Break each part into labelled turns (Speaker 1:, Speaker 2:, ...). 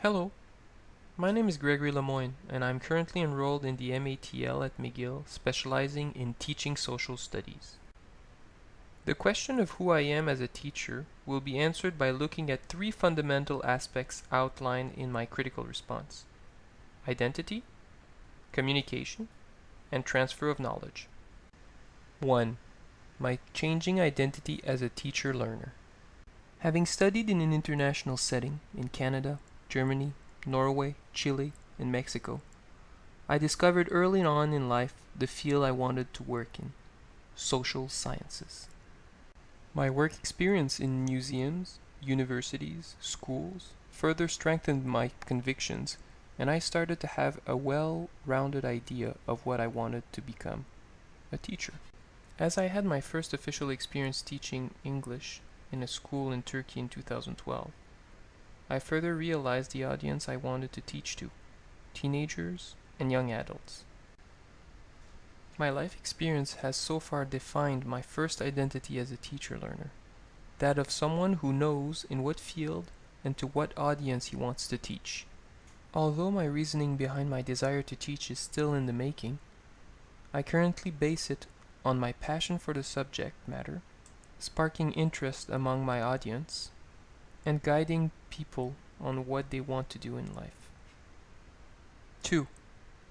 Speaker 1: Hello, my name is Gregory Lemoyne, and I'm currently enrolled in the MATL at McGill, specializing in teaching social studies. The question of who I am as a teacher will be answered by looking at three fundamental aspects outlined in my critical response: identity, communication, and transfer of knowledge. 1. My changing identity as a teacher-learner. Having studied in an international setting in Canada, Germany, Norway, Chile, and Mexico, I discovered early on in life the field I wanted to work in: social sciences. My work experience in museums, universities, schools further strengthened my convictions, and I started to have a well-rounded idea of what I wanted to become: a teacher. As I had my first official experience teaching English in a school in Turkey in 2012, I further realized the audience I wanted to teach to: teenagers and young adults. My life experience has so far defined my first identity as a teacher-learner, that of someone who knows in what field and to what audience he wants to teach. Although my reasoning behind my desire to teach is still in the making, I currently base it on my passion for the subject matter, sparking interest among my audience, and guiding people on what they want to do in life. 2.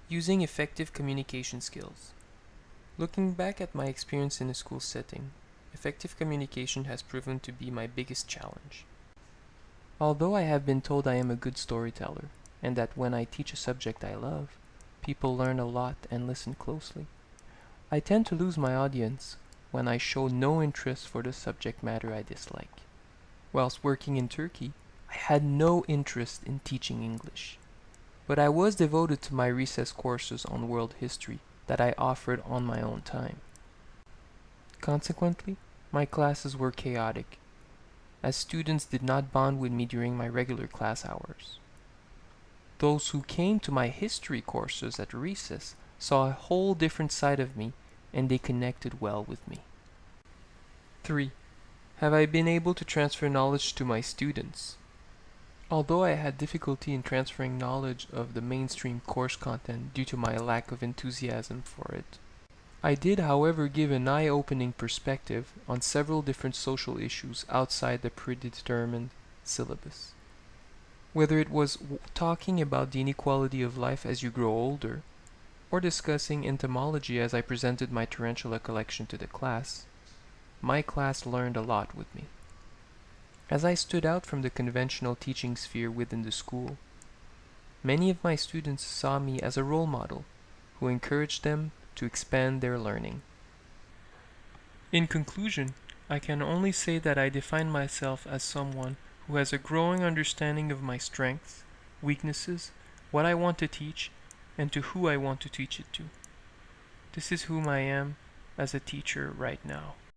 Speaker 1: Using effective communication skills. Looking back at my experience in a school setting, effective communication has proven to be my biggest challenge. Although I have been told I am a good storyteller, and that when I teach a subject I love, people learn a lot and listen closely, I tend to lose my audience when I show no interest for the subject matter I dislike. Whilst working in Turkey, I had no interest in teaching English, but I was devoted to my recess courses on world history that I offered on my own time. Consequently, my classes were chaotic, as students did not bond with me during my regular class hours. Those who came to my history courses at recess saw a whole different side of me, and they connected well with me. 3. Have I been able to transfer knowledge to my students? Although I had difficulty in transferring knowledge of the mainstream course content due to my lack of enthusiasm for it, I did, however, give an eye-opening perspective on several different social issues outside the predetermined syllabus. Whether it was talking about the inequality of life as you grow older, or discussing entomology as I presented my tarantula collection to the class, my class learned a lot with me. As I stood out from the conventional teaching sphere within the school, many of my students saw me as a role model who encouraged them to expand their learning. In conclusion, I can only say that I define myself as someone who has a growing understanding of my strengths, weaknesses, what I want to teach, and to who I want to teach it to. This is whom I am as a teacher right now.